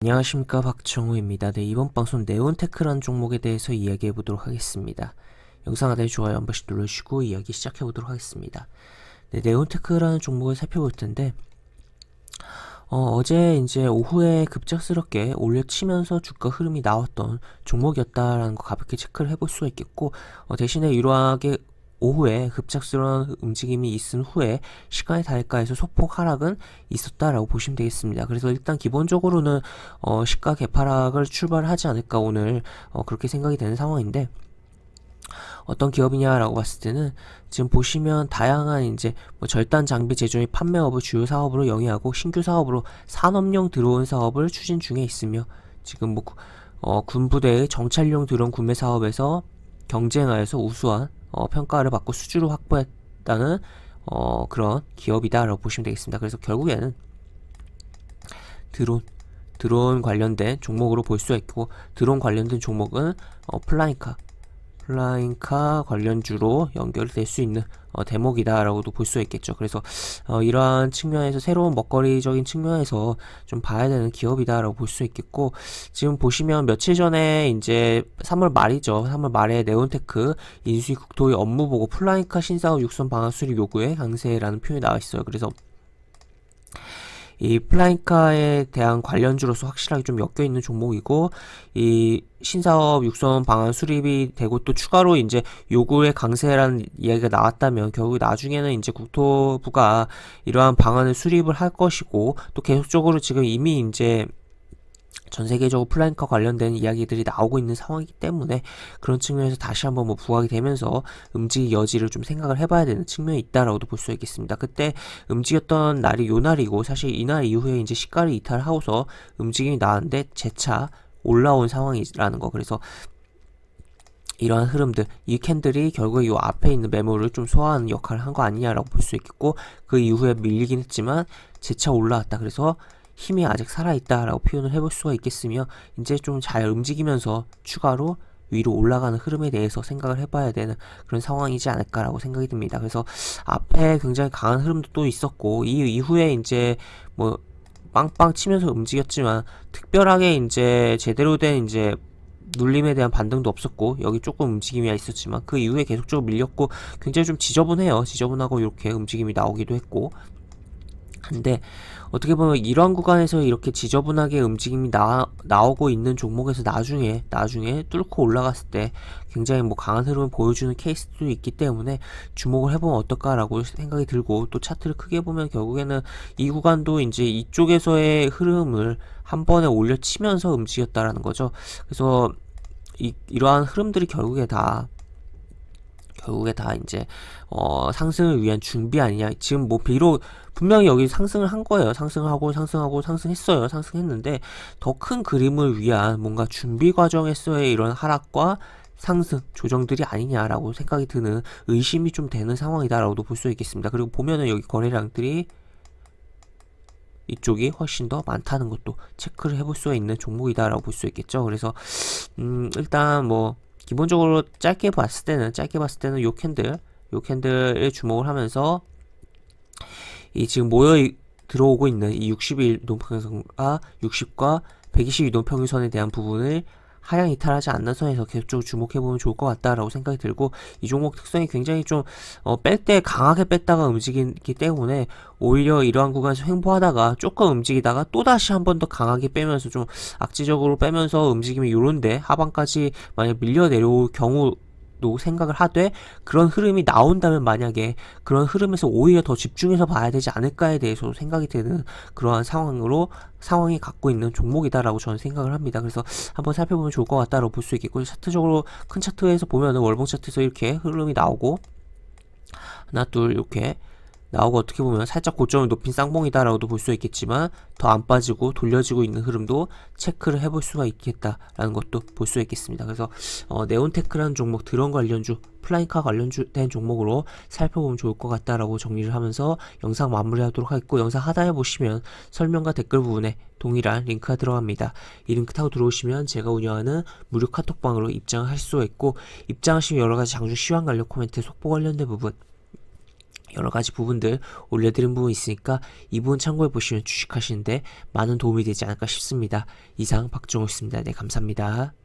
안녕하십니까, 박정우입니다. 네, 이번 방송 네온테크라는 종목에 대해서 이야기해 보도록 하겠습니다. 영상 하단에 좋아요 한 번씩 눌러주시고 이야기 시작해 보도록 하겠습니다. 네, 네온테크라는 종목을 살펴볼 텐데 어제 이제 오후에 급작스럽게 올려치면서 주가 흐름이 나왔던 종목이었다라는 거 가볍게 체크를 해볼 수가 있겠고, 대신에 이러하게 오후에 급작스러운 움직임이 있은 후에 시간이 다를까 해서 소폭 하락은 있었다라고 보시면 되겠습니다. 그래서 일단 기본적으로는 시가 개파락을 출발하지 않을까 오늘 그렇게 생각이 되는 상황인데, 어떤 기업이냐라고 봤을 때는 지금 보시면 다양한 이제 뭐 절단 장비 제조 및 판매업을 주요 사업으로 영위하고 신규 사업으로 산업용 드론 사업을 추진 중에 있으며, 지금 뭐 군부대의 정찰용 드론 구매 사업에서 경쟁하여서 우수한 평가를 받고 수주를 확보했다는 그런 기업이다라고 보시면 되겠습니다. 그래서 결국에는 드론 관련된 종목으로 볼 수가 있고, 드론 관련된 종목은 플라잉카 관련주로 연결이 될 수 있는 대목이다라고도 볼 수 있겠죠. 그래서 이러한 측면에서 새로운 먹거리적인 측면에서 좀 봐야 되는 기업이다라고 볼 수 있겠고, 지금 보시면 며칠 전에 이제 3월 말이죠. 3월 말에 네온테크 인수위 국토위 업무 보고 플라잉카 신사업 육선 방안 수립 요구에 강세라는 표현이 나와 있어요. 그래서 이 플라잉카에 대한 관련주로서 확실하게 좀 엮여있는 종목이고, 이 신사업 육선 방안 수립이 되고 또 추가로 이제 요구의 강세라는 이야기가 나왔다면 결국 나중에는 이제 국토부가 이러한 방안을 수립을 할 것이고, 또 계속적으로 지금 이미 이제 전 세계적으로 플라잉카 관련된 이야기들이 나오고 있는 상황이기 때문에 그런 측면에서 다시 한번 뭐 부각이 되면서 움직일 여지를 좀 생각을 해봐야 되는 측면이 있다라고도 볼 수 있겠습니다. 그때 움직였던 날이 요 날이고, 사실 이날 이후에 이제 시가를 이탈하고서 움직임이 나왔는데 재차 올라온 상황이라는 거. 그래서 이러한 흐름들, 이 캔들이 결국에 이 앞에 있는 매물을 좀 소화하는 역할을 한 거 아니냐라고 볼 수 있겠고, 그 이후에 밀리긴 했지만 재차 올라왔다. 그래서 힘이 아직 살아있다라고 표현을 해볼 수가 있겠으며, 이제 좀 잘 움직이면서 추가로 위로 올라가는 흐름에 대해서 생각을 해봐야 되는 그런 상황이지 않을까라고 생각이 듭니다. 그래서 앞에 굉장히 강한 흐름도 또 있었고, 이 이후에 이제 뭐 빵빵 치면서 움직였지만 특별하게 이제 제대로 된 이제 눌림에 대한 반등도 없었고, 여기 조금 움직임이 있었지만 그 이후에 계속적으로 밀렸고, 굉장히 좀 지저분해요. 지저분하고 이렇게 움직임이 나오기도 했고 한데, 어떻게 보면 이러한 구간에서 이렇게 지저분하게 움직임이 나오고 있는 종목에서 나중에 뚫고 올라갔을 때 굉장히 뭐 강한 흐름을 보여주는 케이스도 있기 때문에 주목을 해보면 어떨까라고 생각이 들고, 또 차트를 크게 보면 결국에는 이 구간도 이제 이쪽에서의 흐름을 한 번에 올려치면서 움직였다라는 거죠. 그래서 이러한 흐름들이 결국에 다 이제 상승을 위한 준비 아니냐. 지금 뭐 비록 분명히 여기 상승을 한 거예요. 상승했어요. 상승했는데 더 큰 그림을 위한 뭔가 준비 과정에서의 이런 하락과 상승 조정들이 아니냐라고 생각이 드는, 의심이 좀 되는 상황이다라고도 볼 수 있겠습니다. 그리고 보면은 여기 거래량들이 이쪽이 훨씬 더 많다는 것도 체크를 해볼 수가 있는 종목이다라고 볼 수 있겠죠. 그래서 일단 뭐 기본적으로 짧게 봤을 때는 요 캔들에 주목을 하면서 이 지금 들어오고 있는 이 60일 이동평균선과 60과 120 이동평균선에 대한 부분을 하향 이탈하지 않는 선에서 계속적으로 주목해보면 좋을 것 같다라고 생각이 들고, 이 종목 특성이 굉장히 좀 뺄 때 강하게 뺐다가 움직이기 때문에 오히려 이러한 구간에서 횡보하다가 조금 움직이다가 또다시 한 번 더 강하게 빼면서 좀 악지적으로 빼면서 움직임이 요런데 하방까지 만약 밀려 내려올 경우 도 생각을 하되, 그런 흐름이 나온다면 만약에 그런 흐름에서 오히려 더 집중해서 봐야 되지 않을까에 대해서 생각이 드는 그러한 상황이 갖고 있는 종목이다라고 저는 생각을 합니다. 그래서 한번 살펴보면 좋을 것 같다라고 볼 수 있겠고, 차트적으로 큰 차트에서 보면은 월봉 차트에서 이렇게 흐름이 나오고 하나 둘 이렇게 나오고, 어떻게 보면 살짝 고점을 높인 쌍봉이다라고도 볼 수 있겠지만 더 안 빠지고 돌려지고 있는 흐름도 체크를 해볼 수가 있겠다라는 것도 볼 수 있겠습니다. 그래서 네온테크라는 종목, 드론 관련주, 플라잉카 관련된 종목으로 살펴보면 좋을 것 같다라고 정리를 하면서 영상 마무리하도록 하겠고, 영상 하단에 보시면 설명과 댓글 부분에 동일한 링크가 들어갑니다. 이 링크 타고 들어오시면 제가 운영하는 무료 카톡방으로 입장을 할 수가 있고, 입장하시면 여러가지 장중 시황 관련 코멘트, 속보 관련된 부분, 여러 가지 부분들 올려드린 부분 있으니까 이 부분 참고해 보시면 주식하시는데 많은 도움이 되지 않을까 싶습니다. 이상 박종호였습니다. 네, 감사합니다.